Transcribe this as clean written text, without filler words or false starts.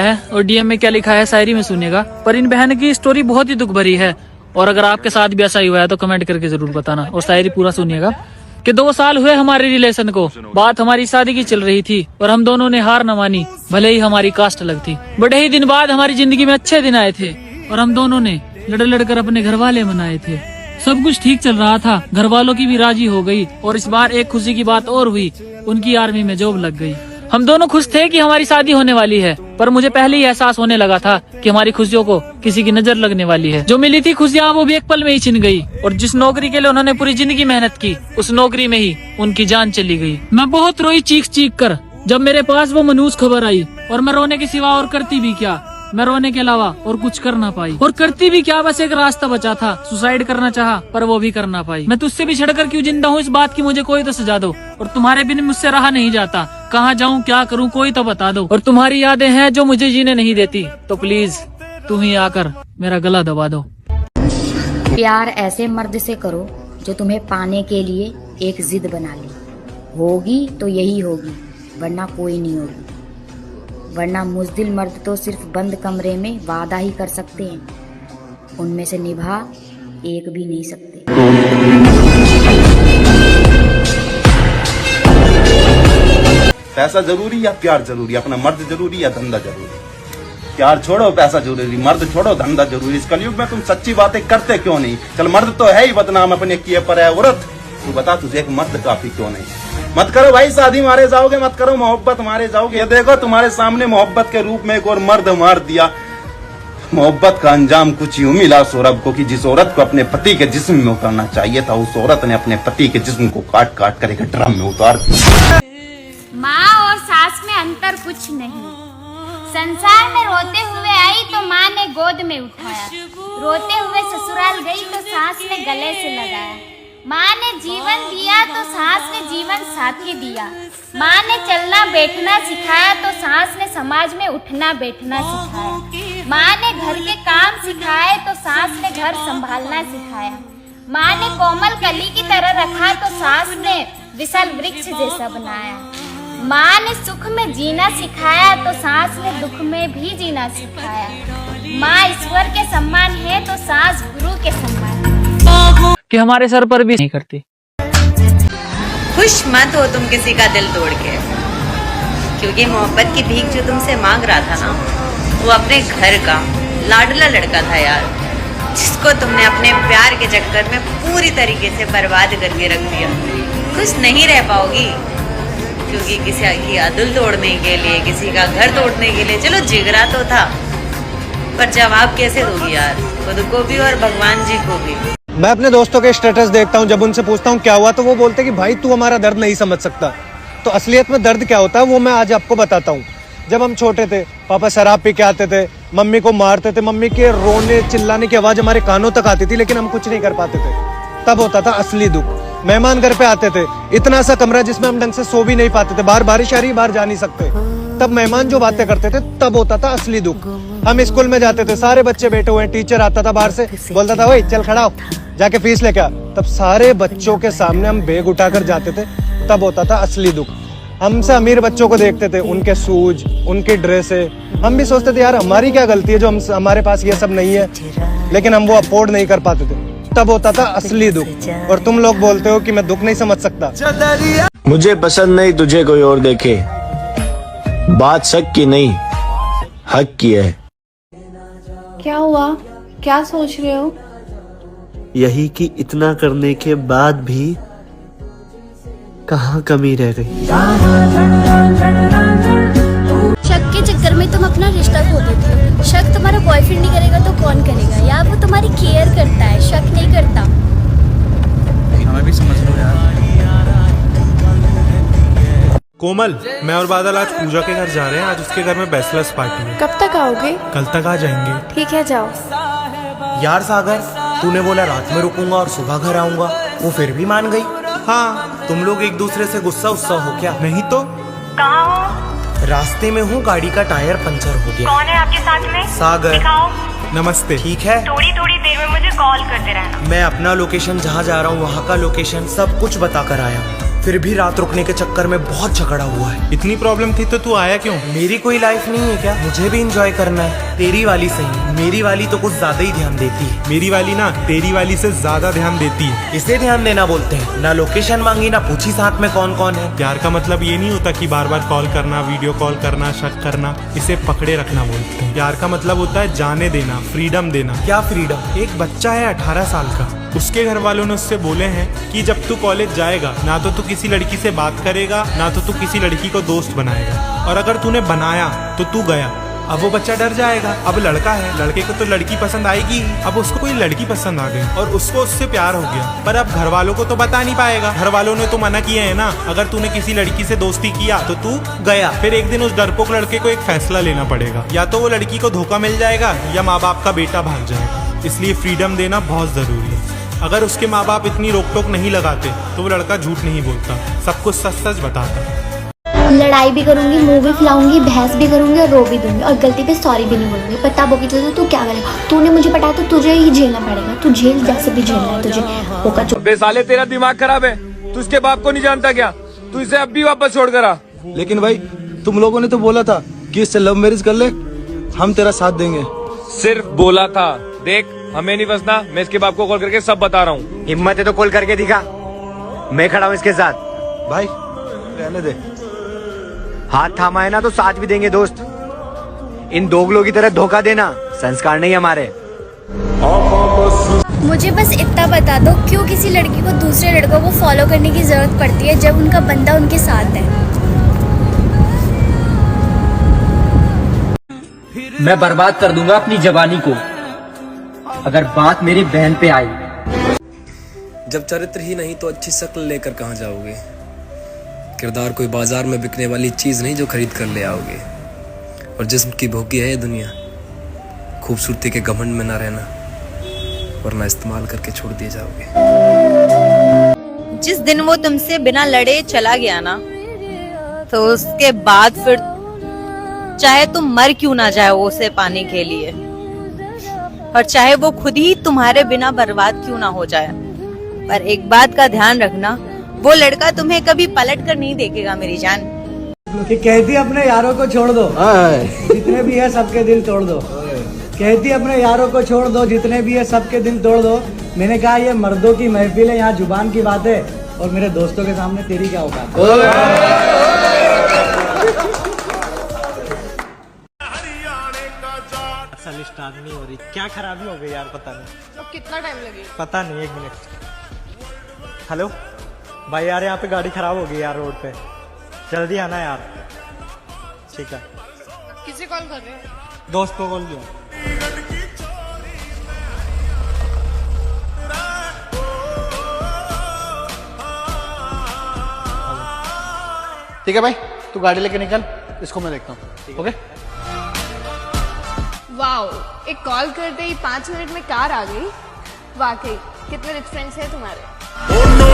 है और डीएम में क्या लिखा है शायरी में सुनिएगा। पर इन बहन की स्टोरी बहुत ही दुख भरी है और अगर आपके साथ भी ऐसा ही हुआ है तो कमेंट करके जरूर बताना। और शायरी पूरा सुनिएगा कि 2 साल हुए हमारे रिलेशन को, बात हमारी शादी की चल रही थी और हम दोनों ने हार न मानी भले ही हमारी कास्ट अलग थी। बड़े ही दिन बाद हमारी जिंदगी में अच्छे दिन आए थे और हम दोनों ने लड़ लड़कर अपने घर वाले मनाए थे। सब कुछ ठीक चल रहा था, घर वालों की भी राजी हो गई और इस बार एक खुशी की बात और हुई, उनकी आर्मी में जॉब लग गई। हम दोनों खुश थे कि हमारी शादी होने वाली है, पर मुझे पहले ही एहसास होने लगा था कि हमारी खुशियों को किसी की नजर लगने वाली है। जो मिली थी खुशियाँ वो भी एक पल में ही छिन गई और जिस नौकरी के लिए उन्होंने पूरी जिंदगी मेहनत की उस नौकरी में ही उनकी जान चली गई। मैं बहुत रोई चीख चीख कर जब मेरे पास वो मनूस खबर आई और मैं रोने के सिवा और करती भी क्या, मैं रोने के अलावा और कुछ कर ना पाई। और करती भी क्या, बस एक रास्ता बचा था, सुसाइड करना चाहा पर वो भी कर ना पाई। मैं तुझसे भी छड़कर क्यों जिंदा हूँ इस बात की मुझे कोई तो सजा दो और तुम्हारे बिन मुझसे रहा नहीं जाता, कहाँ जाऊँ क्या करूँ कोई तो बता दो। और तुम्हारी यादें हैं जो मुझे जीने नहीं देती, तो प्लीज तुम ही आकर मेरा गला दबा दो। प्यार ऐसे मर्द से करो जो तुम्हें पाने के लिए एक जिद बना ले, होगी तो यही होगी वरना कोई नहीं होगी। वरना मुज़दिल मर्द तो सिर्फ बंद कमरे में वादा ही कर सकते हैं, उनमें से निभा एक भी नहीं सकते। पैसा जरूरी या प्यार जरूरी, अपना मर्द जरूरी या धंधा जरूरी? प्यार छोड़ो पैसा जरूरी, मर्द छोड़ो धंधा जरूरी। इस कलयुग में तुम सच्ची बातें करते क्यों नहीं? चल मर्द तो है ही बदनाम अपने किए पर है औरत, तू बता तुझे एक मर्द काफी क्यों नहीं? मत करो भाई शादी मारे जाओगे, मत करो मोहब्बत मारे जाओगे। ये देखो तुम्हारे सामने मोहब्बत के रूप में एक और मर्द मार दिया। मोहब्बत का अंजाम कुछ यूं मिला सौरभ को कि जिस औरत को अपने पति के जिस्म में उतारना चाहिए था उस औरत ने अपने पति के जिस्म को काट काट कर एक ड्रम में उतार दिया। माँ और सास में अंतर कुछ नहीं। संसार में रोते हुए आई तो माँ ने गोद में उठाया, रोते हुए ससुराल गई तो सास ने गले से लगाया। माँ ने जीवन दिया तो सास ने जीवन साथी दिया। माँ ने चलना बैठना सिखाया तो सास ने समाज में उठना बैठना सिखाया। माँ ने घर के काम सिखाए तो सास ने घर संभालना सिखाया। माँ ने कोमल कली की तरह रखा तो सास ने विशाल वृक्ष जैसा बनाया। माँ ने सुख में जीना सिखाया तो सास ने दुख में भी जीना सिखाया। माँ ईश्वर के सम्मान है तो सास गुरु के सम्मान है कि हमारे सर पर भी नहीं करती। खुश मत हो तुम किसी का दिल तोड़ के, क्योंकि मोहब्बत की भीख जो तुमसे मांग रहा था ना वो अपने घर का लाडला लड़का था यार, जिसको तुमने अपने प्यार के चक्कर में पूरी तरीके से बर्बाद करके रख दिया। खुश नहीं रह पाओगी क्योंकि किसी की दिल तोड़ने के लिए, किसी का घर तोड़ने के लिए चलो जिगरा तो था, पर जवाब कैसे दोगी यार खुद को भी और भगवान जी को भी। मैं अपने दोस्तों के स्टेटस देखता हूँ, जब उनसे पूछता हूँ क्या हुआ तो वो बोलते कि भाई तू हमारा दर्द नहीं समझ सकता। तो असलियत में दर्द क्या होता है वो मैं आज आपको बताता हूँ। जब हम छोटे थे पापा शराब पी के आते थे, मम्मी को मारते थे, मम्मी के रोने चिल्लाने की आवाज हमारे कानों तक आती थी लेकिन हम कुछ नहीं कर पाते थे। तब होता था असली दुख। मेहमान घर पे आते थे, इतना सा कमरा जिसमें हम ढंग से सो भी नहीं पाते थे, बाहर बारिश आ रही बाहर जा नहीं सकते, तब मेहमान जो बातें करते थे तब होता था असली दुख। हम स्कूल में जाते थे, सारे बच्चे बैठे हुए हैं, टीचर आता था बाहर से बोलता था ओए चल खड़ा हो जाके फीस लेके आ, तब सारे बच्चों के सामने हम बैग उठाकर जाते थे, तब होता था असली दुख। हमसे अमीर बच्चों को देखते थे, उनके शूज, उनकी ड्रेसें, हम भी सोचते थे यार हमारी क्या गलती है जो हमारे पास ये सब नहीं है, लेकिन हम वो अफोर्ड नहीं कर पाते थे, तब होता था असली दुख। और तुम लोग बोलते हो कि मैं दुख नहीं समझ सकता। मुझे पसंद नहीं तुझे कोई और देखे, बात शक की नहीं हक की है। क्या हुआ, क्या सोच रहे हो? यही कि इतना करने के बाद भी कहाँ कमी रह गई। शक के चक्कर में तुम अपना रिश्ता खो देते हो। शक तुम्हारा बॉयफ्रेंड नहीं करेगा तो कौन करेगा यार, वो तुम्हारी केयर करता है, शक नहीं करता। हमें भी समझ लो यार। कोमल, मैं और बादल आज पूजा के घर जा रहे हैं, आज उसके घर में बैचलर्स पार्टी है। कब तक आओगे? कल तक आ जाएंगे। ठीक है जाओ। यार सागर, तूने बोला रात में रुकूंगा और सुबह घर आऊंगा, वो फिर भी मान गई। हाँ, तुम लोग एक दूसरे से गुस्सा उस्सा हो क्या? नहीं तो। कहाँ हो? रास्ते में हूँ, गाड़ी का टायर पंचर हो गया। कौन है आपके साथ में? सागर। दिखाओ। नमस्ते। ठीक है, थोड़ी थोड़ी देर में मुझे कॉल करते रहना। मैं अपना लोकेशन जहाँ जा रहा हूँ वहाँ का लोकेशन सब कुछ बता कर आया हूँ। फिर भी रात रुकने के चक्कर में बहुत झगड़ा हुआ है। इतनी प्रॉब्लम थी तो तू आया क्यों? मेरी कोई लाइफ नहीं है क्या? मुझे भी एंजॉय करना है। तेरी वाली सही, मेरी वाली तो कुछ ज्यादा ही ध्यान देती है। मेरी वाली ना तेरी वाली से ज्यादा ध्यान देती है। इसे ध्यान देना बोलते हैं? ना लोकेशन मांगी, ना पूछी साथ में कौन कौन है। प्यार का मतलब ये नहीं होता कि बार बार कॉल करना, वीडियो कॉल करना, शक करना। इसे पकड़े रखना बोलते हैं। प्यार का मतलब होता है जाने देना, फ्रीडम देना। क्या फ्रीडम? एक बच्चा है 18 साल का, उसके घर वालों ने उससे बोले हैं कि जब तू कॉलेज जाएगा ना तो तू किसी लड़की से बात करेगा, ना तो तू किसी लड़की को दोस्त बनाएगा, और अगर तूने बनाया तो तू गया। अब वो बच्चा डर जाएगा। अब लड़का है, लड़के को तो लड़की पसंद आएगी ही। अब उसको कोई लड़की पसंद आ गई और उसको उससे प्यार हो गया, पर अब घर वालों को तो बता नहीं पाएगा। घर वालों ने तो मना किया है ना, अगर तूने किसी लड़की से दोस्ती किया तो तू गया। फिर एक दिन उस डरपोक लड़के को एक फैसला लेना पड़ेगा, या तो वो लड़की को धोखा मिल जाएगा या माँ बाप का बेटा भाग जाएगा। इसलिए फ्रीडम देना बहुत जरूरी है। अगर उसके माँ बाप इतनी रोक टोक नहीं लगाते तो वो लड़का झूठ नहीं बोलता, सब कुछ सच सच बताता। लड़ाई भी करूंगी, मुंह भी फैलाऊंगी, बहस भी करूंगी और रो भी दूंगी, और गलती पे सॉरी भी नहीं बोलूंगी। पता बोगी तो तू क्या करेगा? तूने मुझे पटाया तो तुझे ही झेलना पड़ेगा। तू झेल, जैसे भी झेलना है तुझे। होगा बे साले तेरा दिमाग खराब है, तू इसके बाप को नहीं जानता क्या? तू इसे अब भी वापस छोड़ कर आ। लेकिन भाई तुम लोगों ने तो बोला था कि इससे लव मैरिज कर ले, हम तेरा साथ देंगे। सिर्फ बोला था, देख हमें नहीं फंसना। मैं इसके बाप को कॉल करके सब बता रहा हूँ। हिम्मत है तो कॉल करके दिखा, मैं खड़ा हूँ इसके साथ। भाई रहने दे। हाथ थामा है ना तो साथ भी देंगे दोस्त। इन दोगलों की तरह धोखा देना संस्कार नहीं हमारे। मुझे बस इतना बता दो, क्यों किसी लड़की को दूसरे लड़कों को फॉलो करने की जरूरत पड़ती है जब उनका बंदा उनके साथ है? मैं बर्बाद कर दूंगा अपनी जवानी को अगर बात मेरी बहन पे आई। जब चरित्र ही नहीं तो अच्छी शक्ल लेकर कहाँ जाओगे? किरदार कोई बाजार में बिकने वाली चीज नहीं जो खरीद कर ले आओगे। और जिस्म की भूखी है ये दुनिया, खूबसूरती के घमंड में ना रहना वरना इस्तेमाल करके छोड़ दिए जाओगे। जिस दिन वो तुमसे बिना लड़े चला गया ना, तो उसके बाद फिर चाहे तुम मर क्यों ना जाए उसे पाने के लिए, और चाहे वो खुद ही तुम्हारे बिना बर्बाद क्यों ना हो जाए, पर एक बात का ध्यान रखना, वो लड़का तुम्हें कभी पलट कर नहीं देखेगा मेरी जान। कि कहती अपने यारों को छोड़ दो, जितने भी है सबके दिल तोड़ दो। कहती अपने यारों को छोड़ दो, जितने भी है सबके दिल तोड़ दो। मैंने कहा ये मर्दों की महफिल है, यहाँ जुबान की बात है, और मेरे दोस्तों के सामने तेरी क्या औकात है। स्टार्ट नहीं हो रही, क्या खराबी हो गई यार, पता नहीं। तो कितना टाइम लगेगा? पता नहीं, 1 मिनट। हेलो भाई, यार यहाँ पे गाड़ी खराब हो गई यार रोड पे, जल्दी आना यार। ठीक है। किसे कॉल कर रहे हैं? दोस्त को कॉल किया। ठीक है भाई, तू गाड़ी लेके निकल, इसको मैं देखता हूँ। ओके। वाओ, एक कॉल करते ही 5 मिनट में कार आ गई। वाकई कितने रिच फ्रेंड्स हैं तुम्हारे।